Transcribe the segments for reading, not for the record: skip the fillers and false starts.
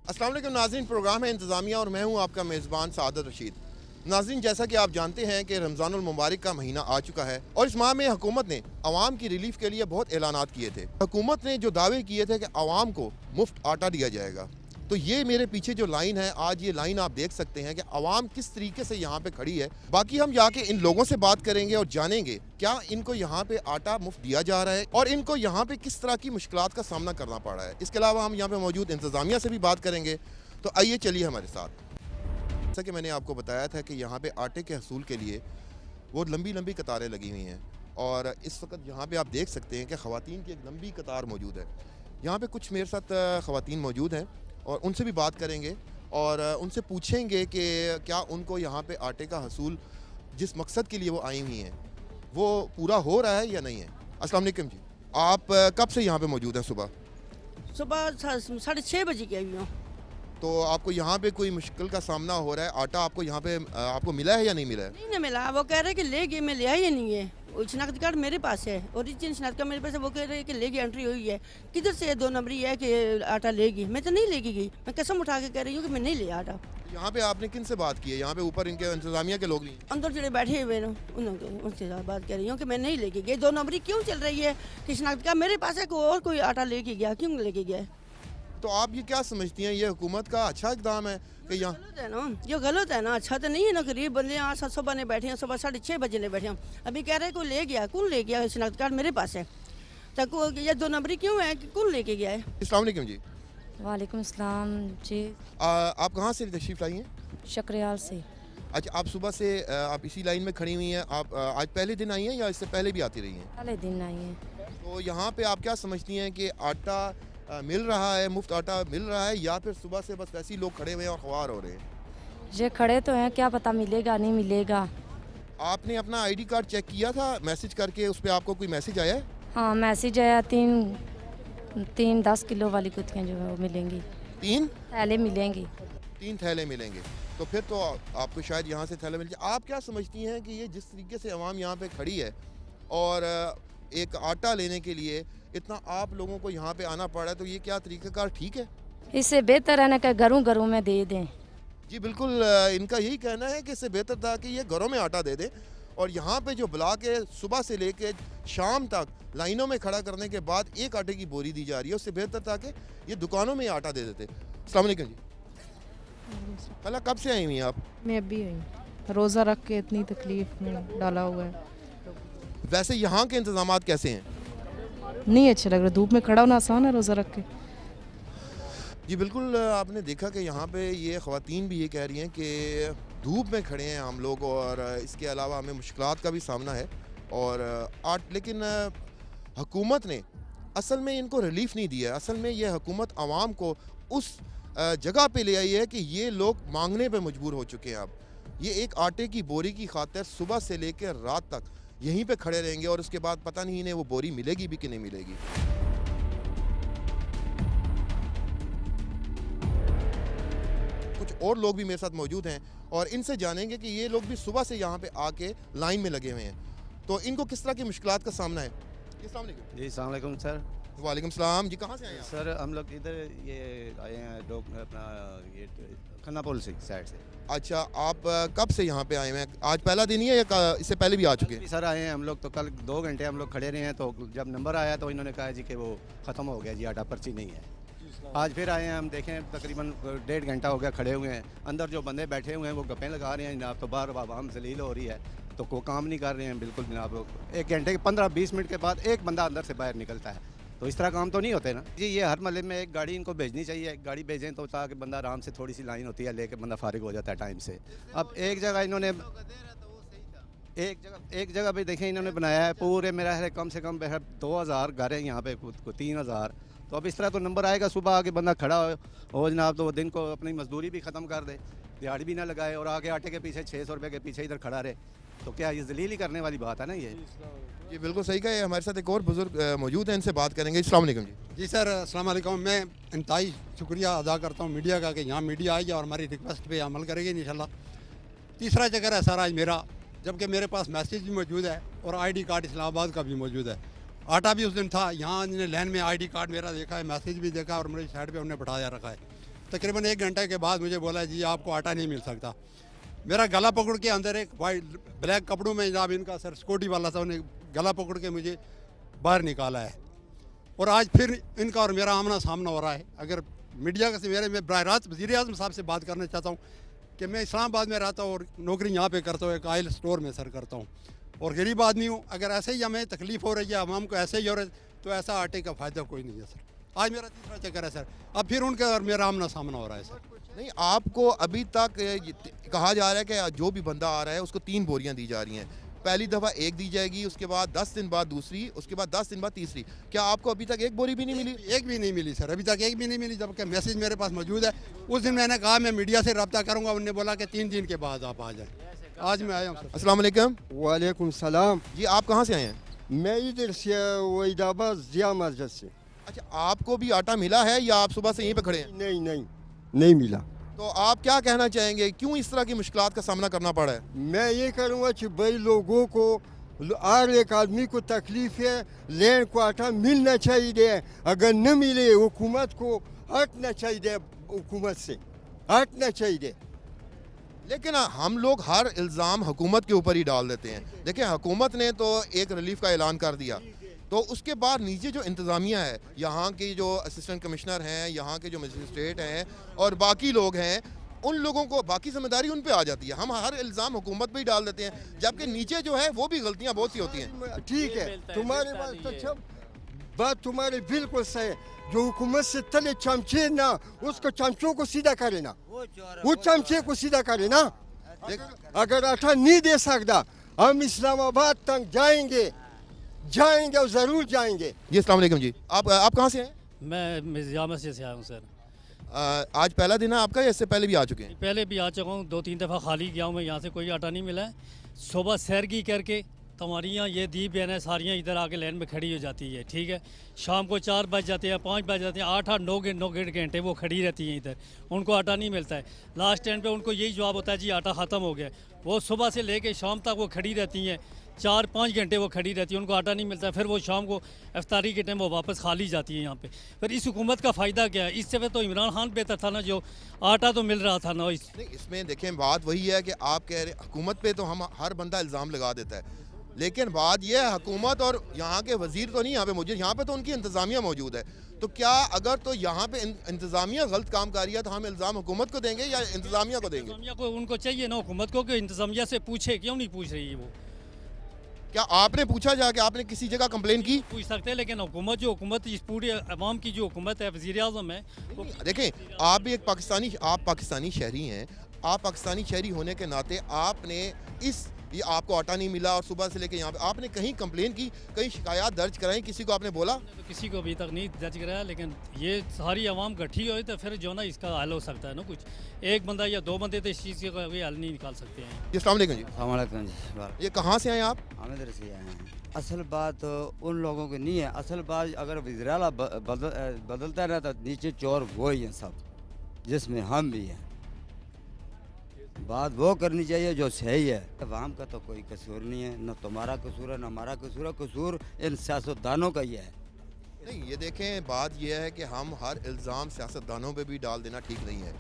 अस्सलाम वालेकुम नाज़रीन, प्रोग्राम है इंतज़ामिया और मैं हूं आपका मेज़बान सादत रशीद। नाज़रीन, जैसा कि आप जानते हैं कि रमज़ानुल मुबारक का महीना आ चुका है और इस माह में हुकूमत ने आवाम की रिलीफ के लिए बहुत ऐलानात किए थे। हुकूमत ने जो दावे किए थे कि आवाम को मुफ्त आटा दिया जाएगा, तो ये मेरे पीछे जो लाइन है, आज ये लाइन आप देख सकते हैं कि आवाम किस तरीके से यहाँ पे खड़ी है। बाकी हम जाके इन लोगों से बात करेंगे और जानेंगे क्या इनको यहाँ पे आटा मुफ्त दिया जा रहा है और इनको यहाँ पे किस तरह की मुश्किलात का सामना करना पड़ रहा है। इसके अलावा हम यहाँ पे मौजूद इंतज़ामिया से भी बात करेंगे। तो आइए चलिए हमारे साथ। जैसा कि मैंने आपको बताया था कि यहाँ पे आटे के हसूल के लिए बहुत लंबी लंबी कतारें लगी हुई हैं और इस वक्त यहाँ पे आप देख सकते हैं कि ख़वातीन की एक लंबी कतार मौजूद है। यहाँ पे कुछ मेरे साथ ख़वातीन मौजूद हैं और उनसे भी बात करेंगे और उनसे पूछेंगे कि क्या उनको यहाँ पे आटे का हसूल जिस मकसद के लिए वो आई हुई हैं वो पूरा हो रहा है या नहीं है। अस्सलाम वालेकुम जी, आप कब से यहाँ पे मौजूद हैं? सुबह 6:30 बजे की आई हूँ। तो आपको यहाँ पे कोई मुश्किल का सामना हो रहा है? आटा आपको यहाँ पे आपको मिला है या नहीं मिला है? नहीं मिला, वो कह रहे हैं कि ले गए, मैं ले आई नहीं है। वो शनाख्ती कार्ड मेरे पास है, ओरिजिनल शनाख्ती कार्ड मेरे पास है। वो कह रहे हैं कि ले गई, एंट्री हुई है। किधर से 2 नंबरी है कि आटा लेगी? मैं तो नहीं लेके गई, मैं कसम उठा के कह रही हूँ कि मैं नहीं लिया आटा। यहाँ पे आपने किन से बात की है? यहाँ पे ऊपर इनके इंतजामिया के लोग नहीं हैं? अंदर जो बैठे हुए ना उनसे बात कर रही हूँ कि मैं नहीं लेके गई। 2 नंबरी क्यों चल रही है कि शनाख्ती कार्ड मेरे पास है, कोई और कोई आटा लेके गया, क्यों लेके गया? तो आप ये क्या समझती हैं, ये हुकूमत का अच्छा इकदाम है कि यहाँ? गलत है ना, जो गलत है ना, अच्छा तो नहीं है ना। गरीब बंदे यहाँ सुबह ने बैठे हैं, सुबह 6:30 बजे ने बैठे हैं। अभी कह रहे हैं कोई ले गया, कौन ले गया? शनाख्ती कार्ड मेरे पास है, तो ये 2 नंबरी क्यों है कि कौन लेके गया है? अस्सलाम वालेकुम जी। वालेकुम अस्सलाम जी। आप कहाँ से तशरीफ़ लाई हैं? शक्रियाल से। अच्छा, आप सुबह से आप इसी लाइन में खड़ी हुई हैं। आप आज पहले दिन आई हैं या इससे पहले भी आती रही हैं? पहले दिन आई है। तो यहाँ पे आप क्या समझती हैं कि आटा मिल रहा है, मुफ्त आटा मिल रहा है, या फिर सुबह से बस ऐसे ही लोग खड़े हुए हैं और ख्वार हो रहे हैं? ये खड़े तो हैं, क्या पता मिलेगा नहीं मिलेगा। आपने अपना आईडी कार्ड चेक किया था मैसेज करके? उस पर आपको कोई मैसेज आया है? हाँ मैसेज आया, तीन 10 किलो वाली कुतियाँ जो है वो मिलेंगी। 3 थैले मिलेंगी। 3 थैले मिलेंगे, तो फिर तो आपको शायद यहाँ से थैले मिल जाए। आप क्या समझती हैं कि ये जिस तरीके से आवाम यहाँ पे खड़ी है और एक आटा लेने के लिए इतना आप लोगों को यहाँ पे आना पड़ रहा है, तो ये क्या तरीक़ाकार ठीक है? इससे बेहतर है ना कि घरों घरों में दे दें। जी बिल्कुल, इनका यही कहना है कि इससे बेहतर था कि ये घरों में आटा दे दें और यहाँ पे जो बुला के सुबह से लेके शाम तक लाइनों में खड़ा करने के बाद एक आटे की बोरी दी जा रही है, उससे बेहतर था कि ये दुकानों में आटा दे देते। अस्सलाम वालेकुम जी। कल कब से आई हुई हैं आप? मैं अभी आई, रोज़ा रख के इतनी तकलीफ़ में डाला हुआ है। वैसे यहाँ के इंतजामात कैसे हैं? नहीं अच्छे लग रहे, धूप में खड़ा होना आसान है रोज़ा रख के। जी बिल्कुल, आपने देखा कि यहाँ पे ये ख़वातीन भी ये कह रही हैं कि धूप में खड़े हैं हम लोग और इसके अलावा हमें मुश्किलात का भी सामना है और लेकिन हुकूमत ने असल में इनको रिलीफ नहीं दिया है। असल में ये हुकूमत आवाम को उस जगह पे ले आई है कि ये लोग मांगने पे मजबूर हो चुके हैं। अब ये एक आटे की बोरी की खातिर सुबह से लेकर रात तक यहीं पे खड़े रहेंगे और उसके बाद पता नहीं इन्हें वो बोरी मिलेगी भी कि नहीं मिलेगी। कुछ और लोग भी मेरे साथ मौजूद हैं और इनसे जानेंगे कि ये लोग भी सुबह से यहाँ पे आके लाइन में लगे हुए हैं, तो इनको किस तरह की मुश्किलात का सामना है। अस्सलाम वालेकुम। जी अस्सलाम वालेकुम सर। वालेकुम सलाम जी, कहाँ से आए हैं आप? सर हम लोग इधर ये आए हैं अपना ये खन्ना पुल से साइड से। अच्छा, आप कब से यहाँ पे आए हैं? आज पहला दिन ही है या इससे पहले भी आ चुके हैं? सर आए हैं हम लोग, तो कल 2 घंटे हम लोग खड़े रहे हैं, तो जब नंबर आया तो इन्होंने कहा जी कि वो ख़त्म हो गया जी, आटा पर्ची नहीं है। आज फिर आए हैं हम, देखें तकरीबन 1.5 घंटा हो गया खड़े हुए हैं। अंदर जो बंदे बैठे हुए हैं वो गप्पें लगा रहे हैं जनाब, तो बाहर आवाम जलील हो रही है, तो कोई काम नहीं कर रहे हैं बिल्कुल जनाब। 1 घंटे के 15-20 मिनट के बाद एक बंदा अंदर से बाहर निकलता है, तो इस तरह काम तो नहीं होते ना जी। ये हर महल्ले में एक गाड़ी इनको भेजनी चाहिए, एक गाड़ी भेजें तो ताकि बंदा आराम से, थोड़ी सी लाइन होती है लेके बंदा फारिग हो जाता है टाइम से। अब एक जगह इन्होंने एक जगह पे देखें इन्होंने बनाया है पूरे मेरा है कम से कम 2000 घर हैं यहाँ पे, को 3000। तो अब इस तरह तो नंबर आएगा, सुबह आके बंदा खड़ा हो जनाब, तो वो दिन को अपनी मजदूरी भी ख़त्म कर दे, दिहाड़ी भी ना लगाए और आगे आटे के पीछे 600 रुपये के पीछे इधर खड़ा रहे, तो क्या ये जलील ही करने वाली बात है ना ये। जी बिल्कुल सही कहा है। हमारे साथ एक और बुजुर्ग मौजूद हैं, इनसे बात करेंगे। अस्सलाम वालेकुम जी। जी सर अस्सलाम वालेकुम। मैं इंतहाई शुक्रिया अदा करता हूँ मीडिया का कि यहाँ मीडिया आई और हमारी रिक्वेस्ट पे अमल करेगी इंशाल्लाह। तीसरा चक्कर है सर आज मेरा, जबकि मेरे पास मैसेज भी मौजूद है और आईडी कार्ड इस्लामाबाद का भी मौजूद है। आटा भी उस दिन था, यहाँ इन्होंने लाइन में आईडी कार्ड मेरा देखा है, मैसेज भी देखा और मेरी साइड पे उन्होंने बैठाया रखा है। तकरीबन 1 घंटे के बाद मुझे बोला जी आपको आटा नहीं मिल सकता। मेरा गला पकड़ के अंदर एक वाइट ब्लैक कपड़ों में जनाब इनका सर सिक्योरिटी वाला था, उन्हें गला पकड़ के मुझे बाहर निकाला है। और आज फिर इनका और मेरा आमना सामना हो रहा है। अगर मीडिया का से मैं बराह रास्त वज़ीर-ए-आज़म साहब से बात करना चाहता हूँ कि मैं इस्लामाबाद में रहता हूँ और नौकरी यहाँ पे करता हूँ, एक ऑयल स्टोर में सर करता हूँ और गरीब आदमी हूँ। अगर ऐसे ही हमें तकलीफ़ हो रही है, आवाम को ऐसे ही हो रहा है, तो ऐसा आटे का फ़ायदा कोई नहीं है सर। आज मेरा तीसरा चक्कर है सर, अब फिर उनका और मेरा आमना सामना हो रहा है सर। नहीं, आपको अभी तक कहा जा रहा है कि जो भी बंदा आ रहा है उसको 3 बोरियां दी जा रही हैं। पहली दफ़ा एक दी जाएगी, उसके बाद 10 दिन बाद दूसरी, उसके बाद 10 दिन बाद तीसरी। क्या आपको अभी तक एक बोरी भी नहीं मिली? एक भी नहीं मिली सर, अभी तक एक भी नहीं मिली, जबकि मैसेज मेरे पास मौजूद है। उस दिन मैंने कहा मैं मीडिया से रब्ता करूँगा, उन्होंने बोला कि 3 दिन के बाद आप आ जाएँ। आज मैं आया हूँ सर। अस्सलाम वालेकुम वालेकुम सलाम। जी, आप कहाँ से आए हैं? मैं इधर से वहीदाबाद जिया मस्जिद से। अच्छा, आपको भी आटा मिला है या आप सुबह से यहीं पे खड़े हैं? नहीं नहीं नहीं मिला। तो आप क्या कहना चाहेंगे, क्यों इस तरह की मुश्किलात का सामना करना पड़ा है? मैं ये करूँगा कि भाई लोगों को हर एक आदमी को तकलीफ है, लेन को आटा मिलना चाहिए। अगर न मिले हुकूमत को हटना चाहिए, हुकूमत से हटना चाहिए। लेकिन हम लोग हर इल्ज़ाम हुकूमत के ऊपर ही डाल देते हैं। देखिए, हुकूमत ने तो एक रिलीफ का ऐलान कर दिया, तो उसके बाद नीचे जो इंतज़ामिया है, यहाँ के जो असिस्टेंट कमिश्नर हैं, यहाँ के जो मजिस्ट्रेट हैं और बाकी लोग हैं, उन लोगों को बाकी जिम्मेदारी उन पे आ जाती है। हम हर इल्ज़ाम हुकूमत पे ही डाल देते हैं, जबकि नीचे जो है वो भी गलतियाँ बहुत सी होती हैं। ठीक है, तुम्हारी बात तो सब बात तुम्हारी बिल्कुल सही है। जो हुकूमत से तले चमचे ना, उसको चमचों को सीधा करे ना, वो चमचे को सीधा करे ना। अगर आटा नहीं दे सकता, हम इस्लामाबाद तक जाएंगे और ज़रूर जाएंगे। जी, अस्सलाम वालेकुम जी। आप कहाँ से हैं? मैं जामा मस्जिद से आया हूँ सर। आज पहला दिन है आपका या इससे पहले भी आ चुके हैं? पहले भी आ चुका हूँ, 2-3 दफ़ा खाली गया हूँ मैं, यहाँ से कोई आटा नहीं मिला है। सुबह सैर की करके तुम्हारी यहाँ ये दी बहनें सारियाँ इधर आके लाइन में खड़ी हो जाती है, ठीक है। शाम को 4 बज जाते हैं, 5 बज जाते हैं, 8-9 घंटे वो खड़ी रहती हैं इधर, उनको आटा नहीं मिलता है। लास्ट टाइम पे उनको यही जवाब होता है जी आटा ख़त्म हो गया। वो सुबह से लेके शाम तक वो खड़ी रहती हैं, 4-5 घंटे वो खड़ी रहती है, उनको आटा नहीं मिलता है। फिर वो शाम को इफ्तारी के टाइम वो वापस खाली जाती है यहाँ पे। फिर इस हुकूमत का फ़ायदा क्या है? इससे फिर तो इमरान खान बेहतर था ना, जो आटा तो मिल रहा था ना। नहीं, इसमें देखें बात वही है कि आप कह रहे हुकूमत पे तो हम हर बंदा इल्ज़ाम लगा देता है, लेकिन बात यह है हुकूमत और यहाँ के वज़ीर तो नहीं यहाँ पे मौजूद, यहाँ पे तो उनकी इंतज़ामिया मौजूद है। तो क्या अगर तो यहाँ पे इंतज़ामिया गलत काम कर रही है तो हम इल्ज़ाम हुकूमत को देंगे या इंतज़ामिया को देंगे? इंतज़ामिया को उनको चाहिए ना, हुकूमत को, कि इंतज़ामिया से पूछे, क्यों नहीं पूछ रही है वो? क्या आपने पूछा जाके, आपने किसी जगह कंप्लेन की? पूछ सकते हैं, लेकिन हुकूमत इस पूरे अवाम की जो हुकूमत है, वज़ीर-ए-आज़म है वो। देखें, आप भी एक पाकिस्तानी शहरी हैं। आप पाकिस्तानी शहरी होने के नाते आपने ये आपको आटा नहीं मिला और सुबह से लेके यहाँ पे आपने कहीं कंप्लेन की, कहीं शिकायत दर्ज कराई, किसी को आपने बोला? तो किसी को अभी तक नहीं दर्ज कराया, लेकिन ये सारी आवाम इकट्ठी हुई तो फिर जो ना इसका हल हो सकता है ना। कुछ एक बंदा या 2 बंदे तो इस चीज़ का कोई हल नहीं निकाल सकते हैं। जी, अस्सलाम वालेकुम जी। अस्सलामुअलैकुम जी। ये कहाँ से आए आप? हम इधर से आए हैं। असल बात उन लोगों की नहीं है, असल बात अगर वज़ीर-ए-आला बदलता रहा तो नीचे चोर वो ही हैं सब, जिसमें हम भी हैं। बात वो करनी चाहिए जो सही है। अवाम का तो कोई कसूर नहीं है, न तुम्हारा कसूर है न हमारा कसूर है, कसूर इन सियासतदानों का ही है। नहीं, ये देखें बात ये है कि हम हर इल्ज़ाम सियासतदानों पे भी डाल देना ठीक नहीं है।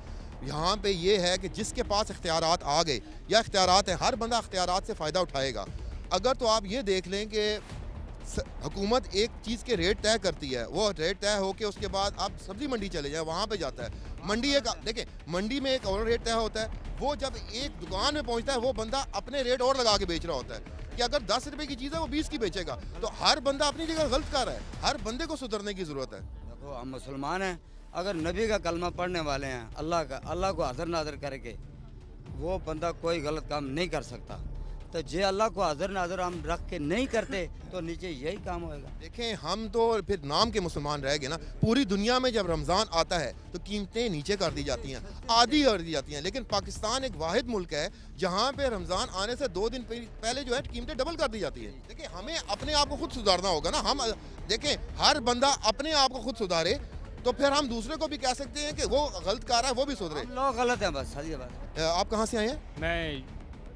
यहाँ पे ये है कि जिसके पास इख्तियारात आ गए या इख्तियारात है, हर बंदा इख्तियारात से फ़ायदा उठाएगा। अगर तो आप ये देख लें कि हुकूमत एक चीज़ के रेट तय करती है, वो रेट तय हो के उसके बाद आप सब्ज़ी मंडी चले जाए, वहाँ पे जाता है मंडी एक, देखें मंडी में एक और रेट तय होता है, वो जब एक दुकान में पहुँचता है वो बंदा अपने रेट और लगा के बेच रहा होता है कि अगर 10 रुपए की चीज़ है वो 20 की बेचेगा। तो हर बंदा अपनी जगह गलत कर रहा है, हर बंदे को सुधरने की ज़रूरत है। देखो हम मुसलमान हैं, अगर नबी का कलमा पढ़ने वाले हैं, अल्लाह को हाज़िर नाज़िर करके, वो बंदा कोई गलत काम नहीं कर सकता। तो जे अल्लाह को हाज़िर नाज़िर हम रख के नहीं करते तो नीचे यही काम होएगा। देखें, हम तो फिर नाम के मुसलमान रह गए ना। पूरी दुनिया में जब रमज़ान आता है तो कीमतें नीचे कर दी जाती हैं, आधी कर दी जाती हैं, लेकिन पाकिस्तान एक वाहिद मुल्क है जहाँ पे रमज़ान आने से 2 दिन पहले जो है कीमतें डबल कर दी जाती है। देखिए, हमें अपने आप को खुद सुधारना होगा ना। हम देखें, हर बंदा अपने आप को खुद सुधारे तो फिर हम दूसरे को भी कह सकते हैं कि वो गलत कर रहा है, वो भी सुधरे। लोग गलत हैं बस, सारी बात। आप कहाँ से आए हैं? मैं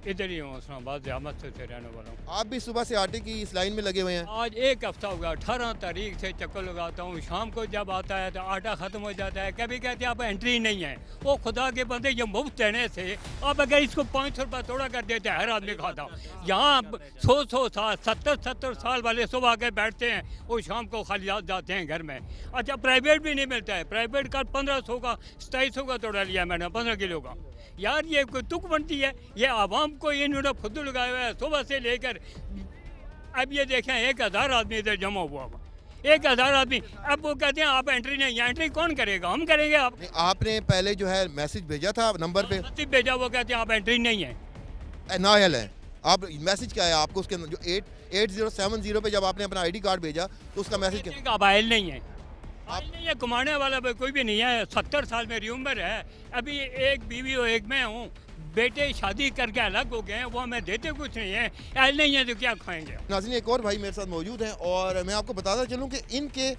इधर ही हूँ इस्लामाबाद ज़ियामत से रहने वाला हूँ। आप भी सुबह से आटे की इस लाइन में लगे हुए हैं? आज एक हफ्ता हो गया, 18 तारीख से चक्कर लगाता हूँ। शाम को जब आता है तो आटा ख़त्म हो जाता है। कभी कहते हैं आप एंट्री नहीं है। वो खुदा के बंदे ये मुफ्त देने से आप अगर इसको 500 रुपये थोड़ा कर देते हैं, हर आदमी खाता। यहाँ 100 साल 70 साल वाले सुबह आके बैठते हैं, वो शाम को खाली जाते हैं घर में। अच्छा, प्राइवेट भी नहीं मिलता है। प्राइवेट का 1500 का 2700 का तोड़ा लिया मैंने 15 किलो का। यार ये कोई तुक बनती है? ये आवाम को इन्होंने खुद लगाया हुआ है सुबह से लेकर। अब ये देखें 1000 आदमी इधर जमा हुआ हुआ, 1000 आदमी। अब वो कहते हैं आप एंट्री नहीं, एंट्री कौन करेगा? हम करेंगे। आप नहीं, आपने पहले जो है मैसेज भेजा था नंबर पे? मैसेज भेजा, वो कहते हैं आप एंट्री नहीं है। नायल है। आप मैसेज क्या है आपको उसके अंदर? जो 8070 पे जब आपने अपना आईडी कार्ड भेजा तो उसका मैसेज क्या? आप आयल नहीं है, आयल नहीं है, कमाने वाला कोई भी नहीं है। 70 साल मेरी उम्र है, अभी एक बीवी और एक मैं हूँ। बेटे शादी करके अलग हो गए हैं, वो हमें देते कुछ नहीं है। आयल नहीं है तो क्या खाएंगे? नाज़रीन, एक और भाई मेरे साथ मौजूद हैं और मैं आपको बताता चलूँ कि इनके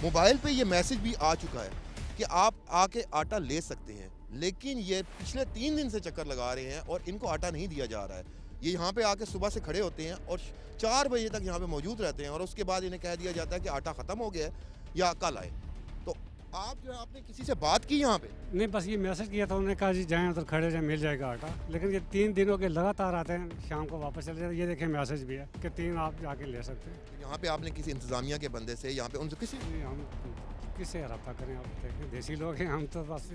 मोबाइल पे ये मैसेज भी आ चुका है कि आप आके आटा ले सकते हैं, लेकिन ये पिछले 3 दिन से चक्कर लगा रहे हैं और इनको आटा नहीं दिया जा रहा है। ये यहाँ पे आके सुबह से खड़े होते हैं और 4 बजे तक यहाँ पे मौजूद रहते हैं और उसके बाद इन्हें कह दिया जाता है कि आटा ख़त्म हो गया है या कल आए। तो आप जो है आपने किसी से बात की यहाँ पे? नहीं, बस ये मैसेज किया था, उन्होंने कहा जी जाएँ उधर खड़े जाए, मिल जाएगा आटा। लेकिन ये 3 दिनों के लगातार आते हैं, शाम को वापस चले जाते हैं। ये देखें मैसेज भी है कि 3 आप जाके ले सकते हैं। यहाँ पे आपने किसी इंतज़ामिया के बंदे से यहाँ पे उनसे किसी नहीं, हम किससे रब्ता करें? आप देखें देसी लोग हैं हम, तो बस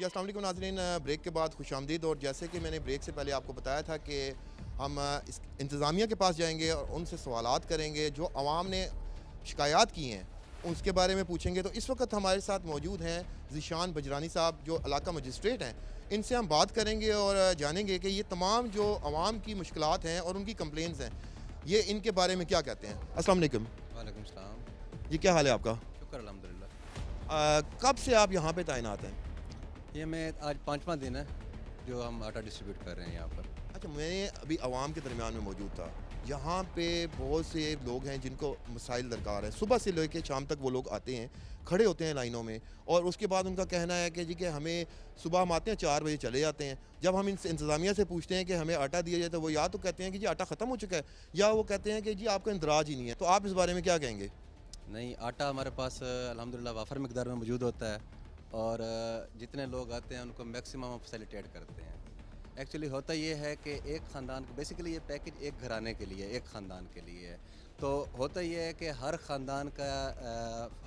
अस्सलाम वालेकुम नाज़रीन, ब्रेक के बाद खुशामदीद। और जैसे कि मैंने ब्रेक से पहले आपको बताया था कि हम इस इंतज़ामिया के पास जाएंगे और उनसे सवालात करेंगे जो आवाम ने शिकायत की हैं उसके बारे में पूछेंगे। तो इस वक्त हमारे साथ मौजूद हैं ज़ीशान बजरानी साहब जो इलाका मजिस्ट्रेट हैं। इनसे हम बात करेंगे और जानेंगे कि ये तमाम जो आवाम की मुश्किलात हैं और उनकी कंप्लेंट्स हैं, ये इनके बारे में क्या कहते हैं। अस्सलाम वालेकुम। वालेकुम सलाम। जी, क्या हाल है आपका? शुक्र अल्हम्दुलिल्लाह। कब से आप यहाँ पे तैनात हैं? ये मैं आज 5वां दिन है जो हम आटा डिस्ट्रीब्यूट कर रहे हैं यहाँ पर। अच्छा, मैं अभी आवाम के दरमियान में मौजूद था। यहाँ पे बहुत से लोग हैं जिनको मसाइल दरकार है। सुबह से लेकर शाम तक वो लोग आते हैं, खड़े होते हैं लाइनों में और उसके बाद उनका कहना है कि जी कि हमें सुबह हम आते हैं 4 बजे चले जाते हैं। जब हम इनसे इंतज़ामिया से पूछते हैं कि हमें आटा दिया जाए तो वो या तो कहते हैं कि जी आटा ख़त्म हो चुका है या वो कहते हैं कि जी आपका इंदराज ही नहीं है। तो आप इस बारे में क्या कहेंगे? नहीं, आटा हमारे पास अल्हम्दुलिल्लाह वाफर मिकदार में मौजूद होता है और जितने लोग आते हैं उनको मैक्सिमम हम फैसिलिटेट करते हैं। एक्चुअली होता ये है कि एक ख़ानदान, बेसिकली ये पैकेज एक घराने के लिए, एक ख़ानदान के लिए है। तो होता ये है कि हर ख़ानदान का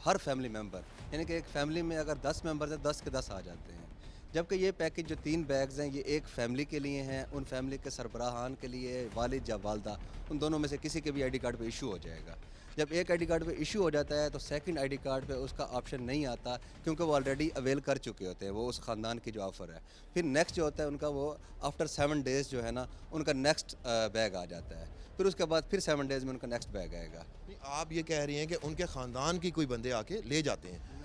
हर फैमिली मेम्बर, यानी कि एक फ़ैमिली में अगर 10 मेम्बर हैं 10 के 10 आ जाते हैं। जबकि ये पैकेज जो 3 बैग्स हैं ये एक फ़ैमिली के लिए हैं, उन फैमिली के सरबराहान के लिए, वालिद या वालदा, उन दोनों में से किसी के भी आईडी कार्ड पे इशू हो जाएगा। जब एक आईडी कार्ड पे इशू हो जाता है तो सेकंड आईडी कार्ड पे उसका ऑप्शन नहीं आता, क्योंकि वो ऑलरेडी अवेल कर चुके होते हैं, वो उस ख़ानदान की जो ऑफ़र है। फिर नेक्स्ट जो होता है उनका, वो आफ्टर 7 डेज़ जो है ना उनका नेक्स्ट बैग आ जाता है। फिर उसके बाद फिर 7 डेज़ में उनका नेक्स्ट बैग आएगा। आप ये कह रही हैं कि उनके ख़ानदान की कोई बंदे आके ले जाते हैं,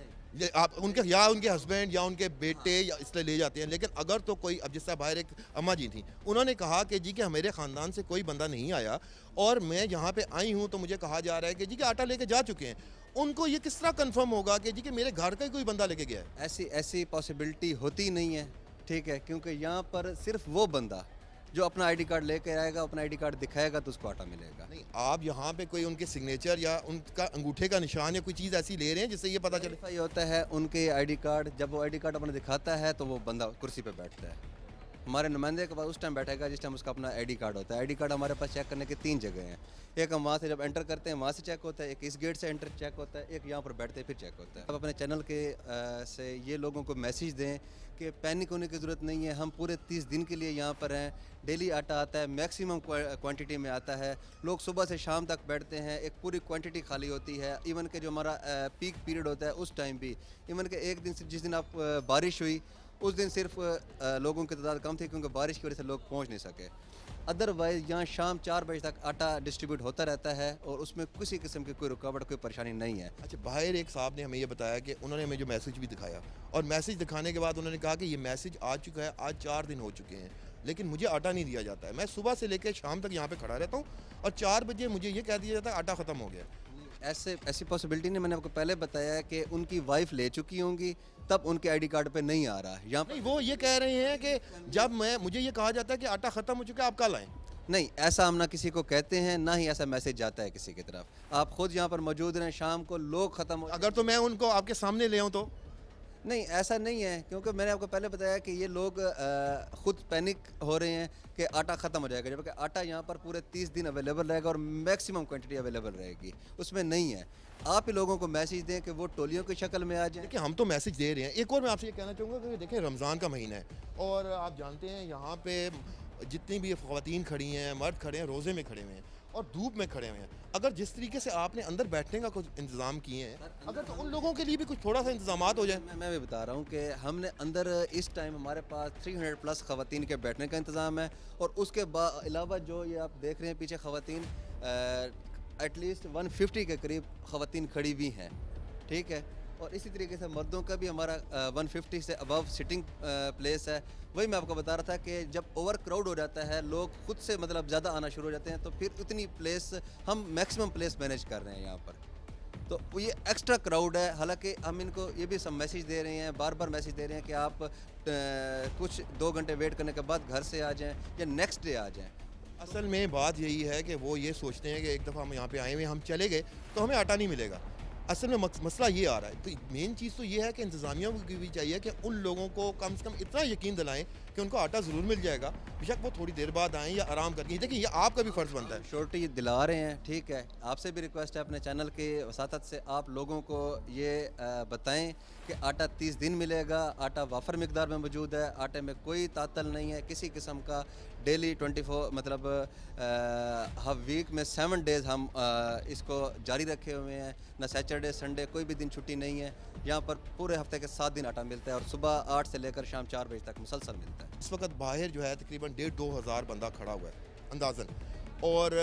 आप उनके या उनके हस्बैंड या उनके बेटे या इसलिए ले जाते हैं। लेकिन अगर तो कोई, अब जिस तरह बाहर एक अम्मा जी थी, उन्होंने कहा कि जी कि मेरे ख़ानदान से कोई बंदा नहीं आया और मैं यहाँ पे आई हूँ तो मुझे कहा जा रहा है कि जी कि आटा लेके जा चुके हैं। उनको ये किस तरह कंफर्म होगा कि जी कि मेरे घर का ही कोई बंदा लेके गया है? ऐसी पॉसिबिलिटी होती नहीं है, ठीक है, क्योंकि यहाँ पर सिर्फ वो बंदा जो अपना आईडी कार्ड लेके आएगा, अपना आईडी कार्ड दिखाएगा तो उसको आटा मिलेगा। नहीं, आप यहाँ पे कोई उनके सिग्नेचर या उनका अंगूठे का निशान या कोई चीज़ ऐसी ले रहे हैं जिससे ये पता चले? वेरीफाई होता है उनके आईडी कार्ड, जब वो आईडी कार्ड अपना दिखाता है तो वो बंदा कुर्सी पे बैठता है। हमारे नुमाइंदे के पास उस टाइम बैठेगा जिस टाइम उसका अपना आईडी कार्ड होता है। आईडी कार्ड हमारे पास चेक करने के 3 जगह हैं। एक हम वहाँ से जब एंटर करते हैं वहाँ से चेक होता है, एक इस गेट से एंटर चेक होता है, एक यहाँ पर बैठते फिर चेक होता है। अब अपने चैनल के से ये लोगों को मैसेज दें कि पैनिक होने की ज़रूरत नहीं है। हम पूरे 30 दिन के लिए यहाँ पर हैं। डेली आटा आता है, मैक्सिमम क्वांटिटी में आता है। लोग सुबह से शाम तक बैठते हैं, एक पूरी क्वांटिटी खाली होती है। इवन के जो हमारा पीक पीरियड होता है उस टाइम भी, इवन के एक दिन से जिस दिन आप बारिश हुई उस दिन सिर्फ लोगों की तादाद कम थी क्योंकि बारिश की वजह से लोग पहुंच नहीं सके। अदरवाइज़ यहाँ शाम 4 बजे तक आटा डिस्ट्रीब्यूट होता रहता है और उसमें किसी किस्म की कोई रुकावट, कोई परेशानी नहीं है। अच्छा, बाहर एक साहब ने हमें ये बताया कि उन्होंने हमें जो मैसेज भी दिखाया और मैसेज दिखाने के बाद उन्होंने कहा कि ये मैसेज आ चुका है, आज 4 दिन हो चुके हैं, लेकिन मुझे आटा नहीं दिया जाता है। मैं सुबह से लेकर शाम तक यहाँ पे खड़ा रहता हूँ और 4 बजे मुझे ये कह दिया जाता है आटा ख़त्म हो गया। ऐसी पॉसिबिलिटी नहीं, मैंने आपको पहले बताया कि उनकी वाइफ ले चुकी होंगी तब उनके आईडी कार्ड पे नहीं आ रहा। यहाँ नहीं, वो ये कह रहे हैं कि जब मुझे ये कहा जाता है कि आटा ख़त्म हो चुका है, आप कल आएँ। नहीं, ऐसा हम ना किसी को कहते हैं, ना ही ऐसा मैसेज जाता है किसी की तरफ। आप खुद यहाँ पर मौजूद रहें, शाम को लोग ख़त्म हो। अगर तो मैं उनको आपके सामने ले आऊँ तो? नहीं, ऐसा नहीं है, क्योंकि मैंने आपको पहले बताया कि ये लोग खुद पैनिक हो रहे हैं कि आटा ख़त्म हो जाएगा, जबकि आटा यहाँ पर पूरे 30 दिन अवेलेबल रहेगा और मैक्सिमम क्वांटिटी अवेलेबल रहेगी, उसमें नहीं है। आप ही लोगों को मैसेज दें कि वो टोलियों की शक्ल में आ जाए। देखिए, हम तो मैसेज दे रहे हैं। एक और मैं आपसे ये कहना चाहूँगा कि देखें, रमज़ान का महीना है और आप जानते हैं यहाँ पे जितनी भी ख़वातीन खड़ी हैं, मर्द खड़े हैं, रोज़े में खड़े हुए हैं और धूप में खड़े हुए हैं। अगर जिस तरीके से आपने अंदर बैठने का कुछ इंतज़ाम किए हैं, अगर तो उन लोगों के लिए भी कुछ थोड़ा सा इंतज़ामात हो जाए। मैं भी बता रहा हूँ कि हमने अंदर इस टाइम हमारे पास 300 प्लस ख़वातीन के बैठने का इंतज़ाम है और उसके अलावा जो ये आप देख रहे हैं पीछे ख़वातीन, एटलीस्ट 150 के करीब ख़वातीन खड़ी भी हैं, ठीक है। और इसी तरीके से मर्दों का भी हमारा 150 से अबव सिटिंग प्लेस है। वही मैं आपको बता रहा था कि जब ओवर क्राउड हो जाता है, लोग खुद से मतलब ज़्यादा आना शुरू हो जाते हैं, तो फिर उतनी प्लेस हम मैक्सिमम प्लेस मैनेज कर रहे हैं यहाँ पर। तो ये एक्स्ट्रा क्राउड है। हालांकि हम इनको ये भी सब मैसेज दे रहे हैं, बार बार मैसेज दे रहे हैं कि आप कुछ 2 घंटे वेट करने के बाद घर से आ जाएँ या नेक्स्ट डे आ जाएँ। असल में बात यही है कि वो ये सोचते हैं कि एक दफ़ा हम यहाँ पे आए हुए, हम चले गए तो हमें आटा नहीं मिलेगा। असल में मसला ये आ रहा है। तो मेन चीज़ तो ये है कि इंतज़ामिया को भी चाहिए कि उन लोगों को कम से कम इतना यकीन दिलाएं कि उनको आटा ज़रूर मिल जाएगा, बेशक वो थोड़ी देर बाद आएँ या आराम करके। देखिए, ये आपका भी फ़र्ज़ बनता है। श्योरिटी दिला रहे हैं, ठीक है। आपसे भी रिक्वेस्ट है अपने चैनल के वसातत से आप लोगों को ये बताएं कि आटा 30 दिन मिलेगा, आटा वाफर मिकदार में मौजूद है, आटे में कोई तातल नहीं है किसी किस्म का। डेली 24 मतलब हर वीक में 7 डेज़ हम इसको जारी रखे हुए हैं। ना सैटरडे संडे कोई भी दिन छुट्टी नहीं है। यहाँ पर पूरे हफ्ते के 7 दिन आटा मिलता है और सुबह 8 से लेकर शाम 4 बजे तक मुसलसल मिलता है। इस वक्त बाहर जो है तकरीबन 1,500-2 हज़ार बंदा खड़ा हुआ है अंदाज़न, और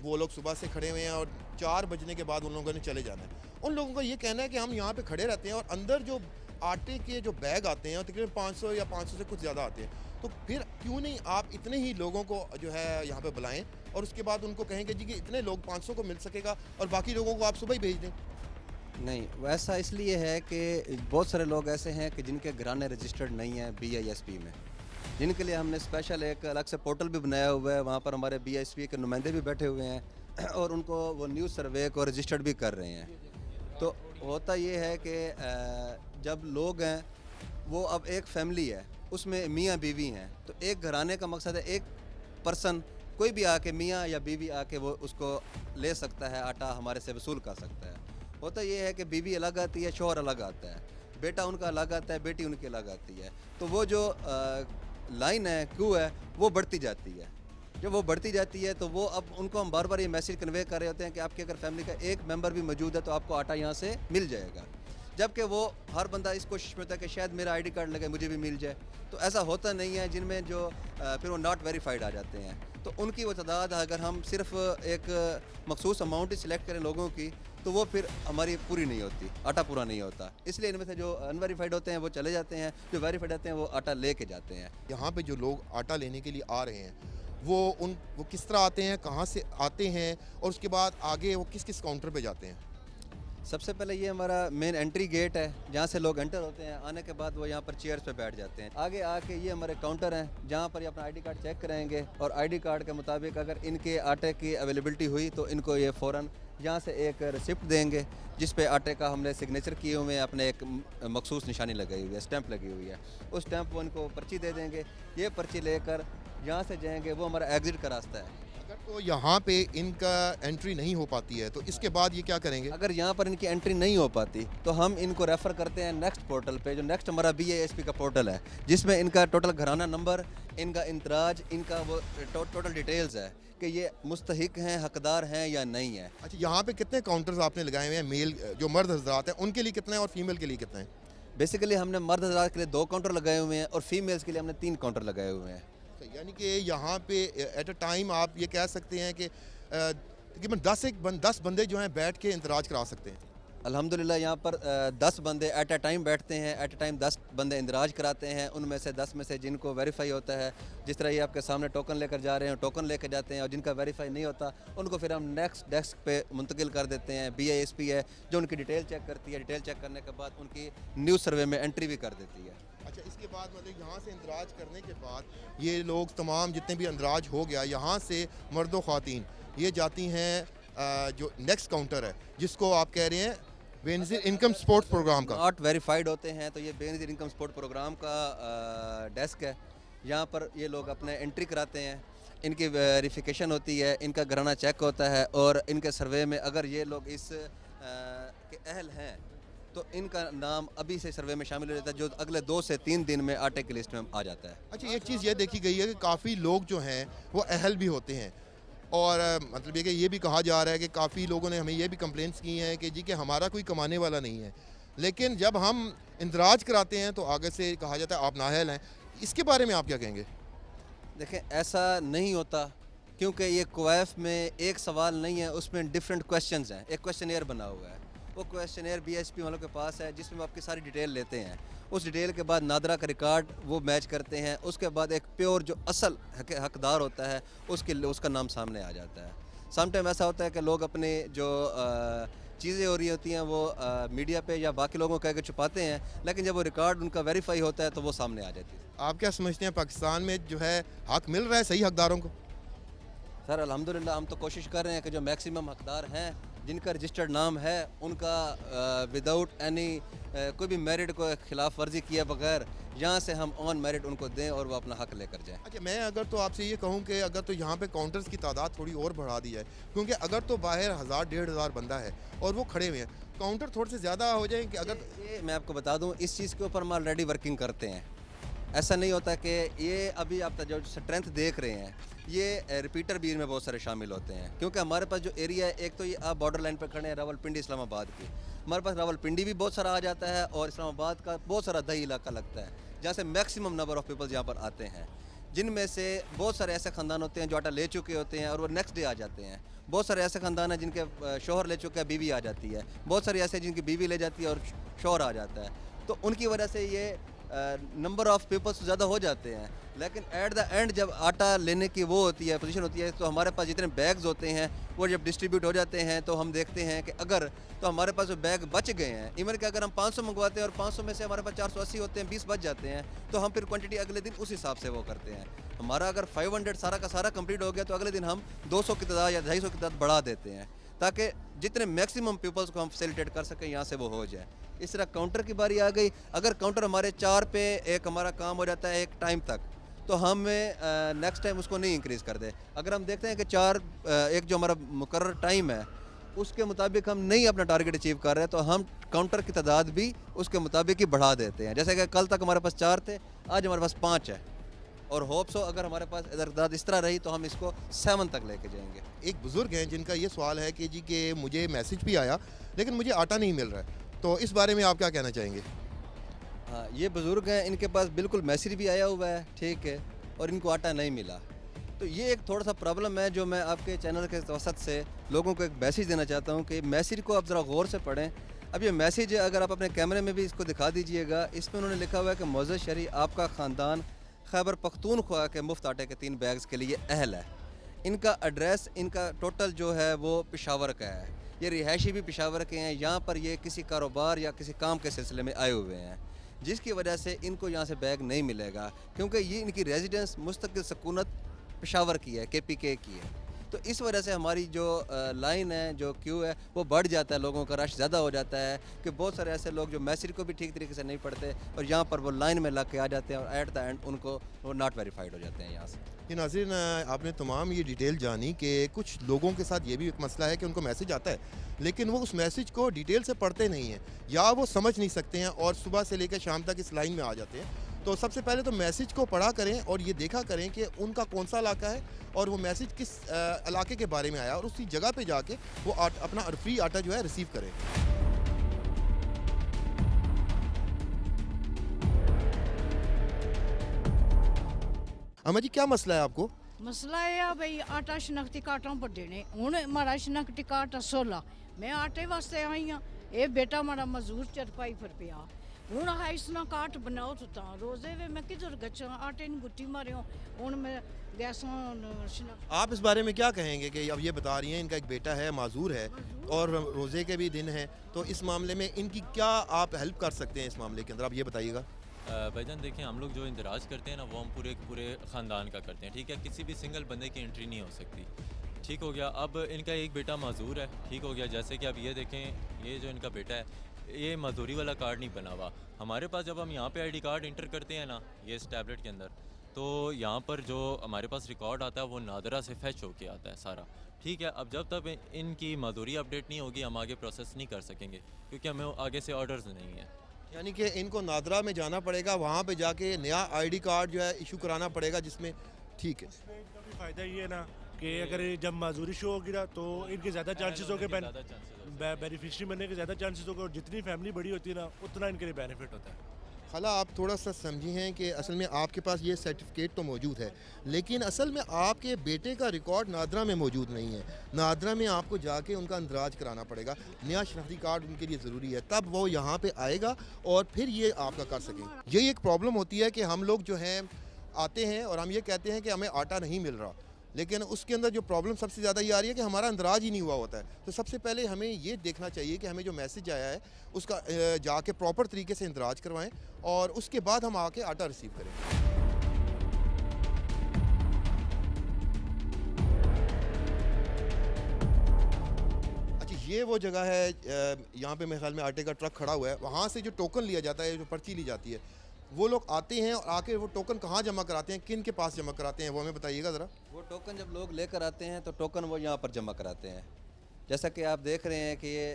वो लोग सुबह से खड़े हुए हैं और 4 बजने के बाद उन लोगों ने चले जाना है। उन लोगों का ये कहना है कि हम यहाँ पे खड़े रहते हैं और अंदर जो आटे के जो बैग आते हैं तकरीबन 500 या 500 से कुछ ज़्यादा आते हैं, तो फिर क्यों नहीं आप इतने ही लोगों को जो है यहाँ पे बुलाएं और उसके बाद उनको कहेंगे जी कि इतने लोग 500 को मिल सकेगा और बाकी लोगों को आप सुबह ही भेज दें। नहीं, वैसा इसलिए है कि बहुत सारे लोग ऐसे हैं कि जिनके घराने रजिस्टर्ड नहीं है BISP में, जिनके लिए हमने स्पेशल एक अलग से पोर्टल भी बनाया हुआ है। वहाँ पर हमारे BISP के नुमाइंदे भी बैठे हुए हैं और उनको वो न्यूज़ सर्वे को रजिस्टर्ड भी कर रहे हैं। तो होता ये है कि जब लोग हैं, वो अब एक फैमिली है, उसमें मियाँ बीवी हैं, तो एक घराने का मकसद है एक पर्सन कोई भी आके, मियाँ या बीवी आके वो उसको ले सकता है, आटा हमारे से वसूल कर सकता है। होता ये है कि बीवी अलग आती है, शौहर अलग आता है, बेटा उनका अलग आता है, बेटी उनकी अलग आती है। तो वो जो लाइन है, क्यू है, वो बढ़ती जाती है। जब वो बढ़ती जाती है तो वो अब उनको हम बार बार ये मैसेज कन्वे कर रहे होते हैं कि आपकी अगर फैमिली का एक मेंबर भी मौजूद है तो आपको आटा यहाँ से मिल जाएगा। जबकि वो हर बंदा इस कोशिश में होता है कि शायद मेरा आईडी कार्ड लगे, मुझे भी मिल जाए। तो ऐसा होता नहीं है, जिनमें जो फिर वो नॉट वेरीफाइड आ जाते हैं। तो उनकी वो तादाद अगर हम सिर्फ एक मखसूस अमाउंट ही सिलेक्ट करें लोगों की, तो वो फिर हमारी पूरी नहीं होती, आटा पूरा नहीं होता। इसलिए इनमें से जो अनवेरीफाइड होते हैं वो चले जाते हैं, जो वेरीफाइड आते हैं वो आटा लेके जाते हैं। यहाँ पे जो लोग आटा लेने के लिए आ रहे हैं वो किस तरह आते हैं, कहाँ से आते हैं और उसके बाद आगे वो किस किस काउंटर पे जाते हैं? सबसे पहले ये हमारा मेन एंट्री गेट है, जहाँ से लोग एंटर होते हैं। आने के बाद वो यहाँ पर चेयर्स पे बैठ जाते हैं। आगे आके ये हमारे काउंटर हैं, जहाँ पर ये अपना आईडी कार्ड चेक कराएंगे और आईडी कार्ड के मुताबिक अगर इनके आटे की अवेलेबिलिटी हुई तो इनको ये फ़ौरन यहाँ से एक रिसिप्ट देंगे, जिस पे आटे का हमने सिग्नेचर किए हुए हैं, अपने एक मखसूस निशानी लगाई हुई है, स्टैंप लगी हुई है। उस स्टैंप वो इनको पर्ची दे देंगे। ये पर्ची लेकर यहाँ से जाएंगे, वो हमारा एग्ज़िट का रास्ता है। अगर तो यहाँ पे इनका एंट्री नहीं हो पाती है तो इसके बाद ये क्या करेंगे? अगर यहाँ पर इनकी एंट्री नहीं हो पाती तो हम इनको रेफ़र करते हैं नेक्स्ट पोर्टल पे, जो नेक्स्ट हमारा BISP का पोर्टल है, जिसमें इनका टोटल घराना नंबर, इनका इंतराज, इनका वो टोटल डिटेल्स है कि ये मुस्तहिक हैं, हकदार हैं या नहीं है। अच्छा, यहाँ पे कितने काउंटर्स आपने लगाए हुए हैं? मेल जो मर्द हजरात हैं उनके लिए कितने हैं और फीमेल के लिए कितने हैं? बेसिकली हमने मर्द हज़रात के लिए 2 काउंटर लगाए हुए हैं और फीमेल्स के लिए हमने 3 काउंटर लगाए हुए हैं। यानी कि यहाँ पे एट अ टाइम आप ये कह सकते हैं कि तकरीबन 10 बंदे जो हैं बैठ के इंदराज करा सकते हैं। अल्हम्दुलिल्लाह यहाँ पर 10 बंदे एट अ टाइम बैठते हैं, एट अ टाइम 10 बंदे इंदराज कराते हैं। उनमें से 10 में से जिनको वेरीफाई होता है, जिस तरह ये आपके सामने टोकन लेकर जा रहे हैं, टोकन लेकर जाते हैं, और जिनका वेरीफाई नहीं होता उनको फिर हम नेक्स्ट डेस्क पे मुंतकिल कर देते हैं। BISP है जो उनकी डिटेल चेक करती है, डिटेल चेक करने के बाद उनकी न्यूज़ सर्वे में एंट्री भी कर देती है। अच्छा, इसके बाद मतलब यहाँ से इंदराज करने के बाद ये लोग तमाम जितने भी इंदराज हो गया, यहाँ से मर्द व ख़वातीन ये जाती हैं जो नेक्स्ट काउंटर है जिसको आप कह रहे हैं बेनज़ीर इनकम सपोर्ट प्रोग्राम का। नॉट वेरीफाइड होते हैं तो ये बेनज़ीर इनकम सपोर्ट प्रोग्राम का डेस्क है। यहाँ पर ये लोग अपने एंट्री कराते हैं, इनकी वेरिफिकेशन होती है, इनका घराना चेक होता है, और इनके सर्वे में अगर ये लोग इस के अहल हैं तो इनका नाम अभी से सर्वे में शामिल हो जाता है, जो अगले 2 से 3 दिन में आटे की लिस्ट में आ जाता है। अच्छा, एक चीज़ ये देखी गई है कि काफ़ी लोग जो हैं वो अहल भी होते हैं, और मतलब ये कि ये भी कहा जा रहा है कि काफ़ी लोगों ने हमें ये भी कंप्लेंट्स की हैं कि जी कि हमारा कोई कमाने वाला नहीं है, लेकिन जब हम इंदराज कराते हैं तो आगे से कहा जाता है आप नाअहल हैं। इसके बारे में आप क्या कहेंगे? देखें, ऐसा नहीं होता, क्योंकि ये क्वाइफ में एक सवाल नहीं है, उसमें डिफरेंट क्वेश्चंस हैं। एक क्वेश्चनएयर बना हुआ है, वो क्वेश्चनएयर BISP वालों के पास है, जिसमें वो आपकी सारी डिटेल लेते हैं। उस डिटेल के बाद नादरा का रिकॉर्ड वो मैच करते हैं, उसके बाद एक प्योर जो असल हकदार होता है उसका नाम सामने आ जाता है। समटाइम ऐसा होता है कि लोग अपने जो चीज़ें हो रही होती हैं वो मीडिया पे या बाकी लोगों कह के छुपाते हैं, लेकिन जब वो रिकॉर्ड उनका वेरीफाई होता है तो वो सामने आ जाती है। आप क्या समझते हैं पाकिस्तान में जो है हक मिल रहा है सही हकदारों को? सर अल्हम्दुलिल्लाह हम तो कोशिश कर रहे हैं कि जो मैक्सिमम हकदार हैं, जिनका रजिस्टर्ड नाम है, उनका विदाउट एनी कोई भी मेरिट को खिलाफ वर्जी किए बगैर यहाँ से हम ऑन मेरिट उनको दें और वो अपना हक लेकर जाएं। अच्छा, मैं अगर तो आपसे ये कहूँ कि अगर तो यहाँ पे काउंटर्स की तादाद थोड़ी और बढ़ा दी जाए, क्योंकि अगर तो बाहर 1000-1500 बंदा है और वो खड़े हुए हैं, काउंटर थोड़े से ज़्यादा हो जाए कि अगर ये मैं आपको बता दूँ, इस चीज़ के ऊपर हम ऑलरेडी वर्किंग करते हैं। ऐसा नहीं होता कि ये अभी आप जो स्ट्रेंथ देख रहे हैं ये रिपीटर भी इनमें बहुत सारे शामिल होते हैं, क्योंकि हमारे पास जो एरिया है, एक तो ये आप बॉर्डर लाइन पर खड़े हैं रावलपिंडी इस्लामाबाद की, हमारे पास रावलपिंडी भी बहुत सारा आ जाता है और इस्लामाबाद का बहुत सारा दही इलाका लगता है, जहाँ से मैक्सिमम नंबर ऑफ़ पीपल्स यहाँ पर आते हैं, जिनमें से बहुत सारे ऐसे ख़ानदान होते हैं जो आटा ले चुके होते हैं और वो नेक्स्ट डे आ जाते हैं। बहुत सारे ऐसे ख़ानदान हैं जिनके शोहर ले चुके हैं, बीवी आ जाती है। बहुत सारे ऐसे जिनकी बीवी ले जाती है और शोहर आ जाता है, तो उनकी वजह से ये नंबर ऑफ़ पीपल्स ज़्यादा हो जाते हैं। लेकिन एट द एंड जब आटा लेने की वो होती है, पोजीशन होती है, तो हमारे पास जितने बैग्स होते हैं वो जब डिस्ट्रीब्यूट हो जाते हैं तो हम देखते हैं कि अगर तो हमारे पास जो बैग बच गए हैं, इवन कि अगर हम 500 मंगवाते हैं और 500 में से हमारे पास 480 होते हैं, 20 बच जाते हैं, तो हम फिर क्वांटिटी अगले दिन उस हिसाब से वो करते हैं। हमारा अगर 500 सारा का सारा कंप्लीट हो गया तो अगले दिन हम 200 की तादाद या 250 की तादाद बढ़ा देते हैं, ताकि जितने मैक्सिमम पीपल्स को हम फैसिलिटेट कर सकें यहाँ से वो हो जाए। इस तरह काउंटर की बारी आ गई, अगर काउंटर हमारे 4 पे एक हमारा काम हो जाता है एक टाइम तक, तो हम नेक्स्ट टाइम उसको नहीं इंक्रीज़ कर दे। अगर हम देखते हैं कि 4 एक जो हमारा मुकर्रर टाइम है उसके मुताबिक हम नहीं अपना टारगेट अचीव कर रहे, तो हम काउंटर की तादाद भी उसके मुताबिक ही बढ़ा देते हैं। जैसे कि कल तक हमारे पास 4 थे, आज हमारे पास 5 है, और होप्स हो अगर हमारे पास तादाद इस तरह रही तो हम इसको 7 तक लेके जाएंगे। एक बुज़ुर्ग हैं जिनका ये सवाल है कि जी कि मुझे मैसेज भी आया लेकिन मुझे आटा नहीं मिल रहा है, तो इस बारे में आप क्या कहना चाहेंगे? हाँ, ये बुज़ुर्ग हैं, इनके पास बिल्कुल मैसेज भी आया हुआ है, ठीक है, और इनको आटा नहीं मिला। तो ये एक थोड़ा सा प्रॉब्लम है जो मैं आपके चैनल के वसत से लोगों को एक मैसेज देना चाहता हूँ कि मैसेज को आप ज़रा गौर से पढ़ें। अब ये मैसेज अगर आप अपने कैमरे में भी इसको दिखा दीजिएगा, इसमें उन्होंने लिखा हुआ है कि मोअज़्ज़ज़ शरी आपका ख़ानदान खैबर पख्तूनख्वा के मुफ्त आटे के 3 बैग्स के लिए अहल है। इनका एड्रेस, इनका टोटल जो है वो पेशावर का है, ये रिहायशी भी पेशावर के हैं, यहाँ पर ये किसी कारोबार या किसी काम के सिलसिले में आए हुए हैं, जिसकी वजह से इनको यहाँ से बैग नहीं मिलेगा, क्योंकि ये इनकी रेजिडेंस मुस्तकिल सकूनत पेशावर की है, KPK की है। तो इस वजह से हमारी जो लाइन है, जो क्यू है, वो बढ़ जाता है, लोगों का रश ज़्यादा हो जाता है कि बहुत सारे ऐसे लोग जो मैसेज को भी ठीक तरीके से नहीं पढ़ते और यहाँ पर वो लाइन में लग के आ जाते हैं और एट द एंड उनको वो नॉट वेरीफाइड हो जाते हैं यहाँ से। ये नाज़रीन, आपने तमाम ये डिटेल जानी कि कुछ लोगों के साथ ये भी एक मसला है कि उनको मैसेज आता है लेकिन वो उस मैसेज को डिटेल से पढ़ते नहीं हैं या वो समझ नहीं सकते हैं और सुबह से लेकर शाम तक इस लाइन में आ जाते हैं। तो सबसे पहले तो मैसेज को पढ़ा करें और ये देखा करें कि उनका कौन सा इलाका है और वो मैसेज किस इलाके के बारे में आया और उसी जगह पे जाके वो अपना फ्री आटा जो है रिसीव करें। अम्मा जी क्या मसला है आपको? मसला ਇਹ ਆ ਬਈ ਆਟਾ ਸ਼ਨਾਖਤੀ ਕਾਰਡਾਂ ਪਰ ਦੇਣੇ ਹੁਣ ਮਾਰਾ ਸ਼ਨਾਖਤੀ ਕਾਰਡ 16 ਮੈਂ ਆਟੇ ਵਾਸਤੇ ਆਈ ਆ ਇਹ ਬੇਟਾ ਮਾਰਾ ਮਜ਼ਦੂਰ ਚਰਪਾਈ ਪਰ ਪਿਆ ਹੁਣ ਹਾਈਸਨਾ ਕਾਰਡ ਬਣਾਓ ਤਾਂ ਰੋਜ਼ੇ ਵੇ मैं किधर गच्चा आटे ਨੂੰ गुट्टी मारियो ਹੁਣ मैं गैसों आप इस बारे में क्या कहेंगे कि अब ये बता रही हैं इनका एक बेटा है माजूर है और रोज़े के भी दिन हैं, तो इस मामले में इनकी क्या आप हेल्प कर सकते हैं इस मामले के अंदर, आप ये बताइएगा। भाईजान देखिए, हम लोग जो इंदराज करते हैं ना वो हम पूरे ख़ानदान का करते हैं, ठीक है, किसी भी सिंगल बंदे की एंट्री नहीं हो सकती, ठीक हो गया। अब इनका एक बेटा माजूर है, ठीक हो गया, जैसे कि अब ये देखें, ये जो इनका बेटा है ये मजदूरी वाला कार्ड नहीं बना हुआ। हमारे पास जब हम यहाँ पे आईडी कार्ड इंटर करते हैं ना ये इस टैबलेट के अंदर, तो यहाँ पर जो हमारे पास रिकॉर्ड आता है वो नादरा से फैच होके आता है सारा, ठीक है। अब जब तक इनकी मजदूरी अपडेट नहीं होगी हम आगे प्रोसेस नहीं कर सकेंगे, क्योंकि हमें आगे से ऑर्डर्स नहीं है। यानी कि इनको नादरा में जाना पड़ेगा, वहाँ पे जाके नया आईडी कार्ड जो है इशू कराना पड़ेगा, जिसमें ठीक है। इसमें इनका भी फ़ायदा ये है ना कि अगर जब माजूरी शो होगी ना तो इनके ज़्यादा चांसेस होंगे बेनिफिशरी बनने के ज़्यादा चांसेस होंगे, और जितनी फैमिली बड़ी होती है ना उतना इनके लिए बेनिफिट होता है। खाला आप थोड़ा सा समझी हैं कि असल में आपके पास ये सर्टिफिकेट तो मौजूद है, लेकिन असल में आपके बेटे का रिकॉर्ड नादरा में मौजूद नहीं है। नादरा में आपको जाके उनका इंदराज कराना पड़ेगा, नया शनाख्ती कार्ड उनके लिए ज़रूरी है, तब वो यहाँ पे आएगा और फिर ये आपका कर सकेंगे। यही एक प्रॉब्लम होती है कि हम लोग जो हैं आते हैं और हम ये कहते हैं कि हमें आटा नहीं मिल रहा, लेकिन उसके अंदर जो प्रॉब्लम सबसे ज़्यादा ये आ रही है कि हमारा इंदराज ही नहीं हुआ होता है। तो सबसे पहले हमें ये देखना चाहिए कि हमें जो मैसेज आया है उसका जाके प्रॉपर तरीके से इंदराज करवाएं और उसके बाद हम आके आटा रिसीव करें। अच्छा, ये वो जगह है यहाँ पे मेरे ख्याल में आटे का ट्रक खड़ा हुआ है, वहाँ से जो टोकन लिया जाता है, जो पर्ची ली जाती है, वो लोग आते हैं और आके वो टोकन कहाँ जमा कराते हैं, किन के पास जमा कराते हैं, वो हमें बताइएगा ज़रा। वो टोकन जब लोग लेकर आते हैं तो टोकन वो यहाँ पर जमा कराते हैं, जैसा कि आप देख रहे हैं कि ये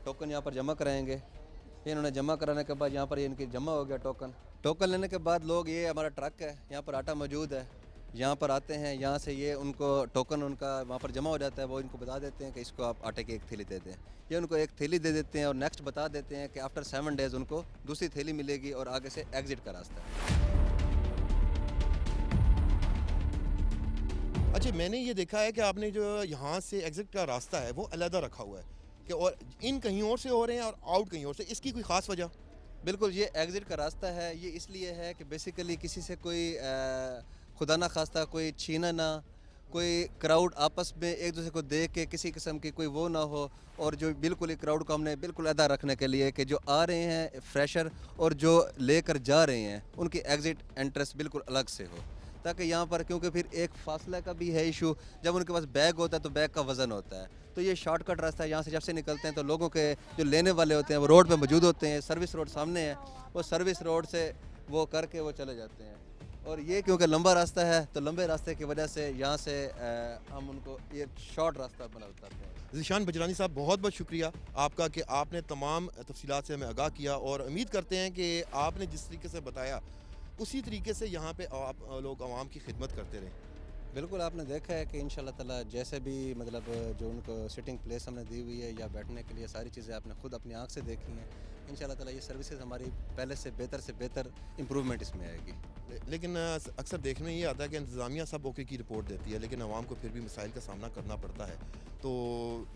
टोकन यहाँ पर जमा कराएंगे। ये इन्होंने जमा कराने के बाद यहाँ पर ये इनकी जमा हो गया टोकन लेने के बाद लोग, ये हमारा ट्रक है, यहाँ पर आटा मौजूद है, यहाँ पर आते हैं, यहाँ से ये उनको टोकन उनका वहाँ पर जमा हो जाता है, वो इनको बता देते हैं कि इसको आप आटे की एक थैली दे दें। ये उनको एक थैली दे देते हैं और नेक्स्ट बता देते हैं कि आफ्टर 7 डेज़ उनको दूसरी थैली मिलेगी और आगे से एग्ज़िट का रास्ता है। अच्छा, मैंने ये देखा है कि आपने जो यहाँ से एग्ज़िट का रास्ता है वो अलहदा रखा हुआ है कि और इन कहीं और से हो रहे हैं और आउट कहीं और से, इसकी कोई ख़ास वजह? बिल्कुल, ये एग्ज़िट का रास्ता है, ये इसलिए है कि बेसिकली किसी से कोई खुदा ना खास्ता कोई छीना ना, कोई क्राउड आपस में एक दूसरे को देख के किसी किस्म की कोई वो ना हो, और जो बिल्कुल ही क्राउड को हमने बिल्कुल अदा रखने के लिए कि जो आ रहे हैं फ्रेशर और जो लेकर जा रहे हैं उनकी एग्ज़िट एंट्रेंस बिल्कुल अलग से हो, ताकि यहाँ पर, क्योंकि फिर एक फासला का भी है इशू, जब उनके पास बैग होता है तो बैग का वज़न होता है, तो ये शॉर्टकट रास्ता है। यहाँ से जब से निकलते हैं तो लोगों के जो लेने वाले होते हैं वो रोड पे मौजूद होते हैं, सर्विस रोड सामने है, वो सर्विस रोड से वो करके वो चले जाते हैं। और ये क्योंकि लंबा रास्ता है तो लंबे रास्ते की वजह से यहाँ से हम उनको ये शॉर्ट रास्ता बना बताते हैं। ज़ीशान बजरानी साहब, बहुत बहुत शुक्रिया आपका कि आपने तमाम तफसीलात से हमें आगाह किया, और उम्मीद करते हैं कि आपने जिस तरीके से बताया उसी तरीके से यहाँ पे आप लोग आवाम की खिदमत करते रहें। बिल्कुल, आपने देखा है कि इंशाल्लाह ताला जैसे भी मतलब जो उनको सिटिंग प्लेस हमने दी हुई है या बैठने के लिए सारी चीज़ें आपने खुद अपनी आंख से देखी हैं। इंशाल्लाह ताला ये सर्विसेज हमारी पहले से बेहतर इम्प्रूवमेंट इसमें आएगी। लेकिन अक्सर देखने में ये आता है कि इंतज़ामिया सब ओके की रिपोर्ट देती है, लेकिन आवाम को फिर भी मसाइल का सामना करना पड़ता है। तो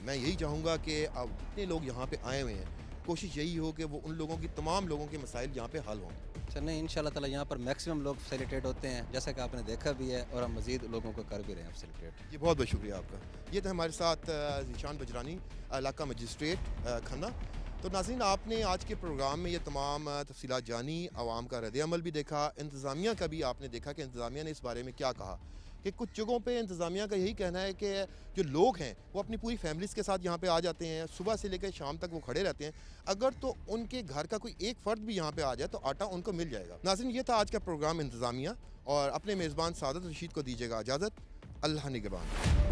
मैं यही चाहूँगा कि अब जितने लोग यहाँ पे आए हुए हैं, कोशिश यही हो कि वो उन लोगों की, तमाम लोगों के मसाइल यहाँ पे हल हों। अच्छा, नहीं, इंशाल्लाह ताला यहाँ पर मैक्सिमम लोग फैसिलिटेट होते हैं, जैसा कि आपने देखा भी है, और हम मज़ीद लोगों को कर भी रहे हैं फैसिलिटेट। जी, बहुत बहुत शुक्रिया आपका। ये था हमारे साथ ज़ीशान बजरानी, इलाका मजिस्ट्रेट खन्ना। तो नाज़रीन, आपने आज के प्रोग्राम में ये तमाम तफसीलात जानी, आवाम का रद्द-ए-अमल भी देखा, इंतज़ामिया का भी आपने देखा कि इंतज़ामिया ने इस बारे में क्या कहा, कि कुछ जगहों पे इंतज़ामिया का यही कहना है कि जो लोग हैं वो अपनी पूरी फैमिलीज़ के साथ यहाँ पे आ जाते हैं, सुबह से लेकर शाम तक वो खड़े रहते हैं, अगर तो उनके घर का कोई एक फ़र्द भी यहाँ पे आ जाए तो आटा उनको मिल जाएगा। नाज़रीन, ये था आज का प्रोग्राम इंतज़ामिया, और अपने मेज़बान सादत रशीद को दीजिएगा इजाज़त। अल्लाह निगहबान।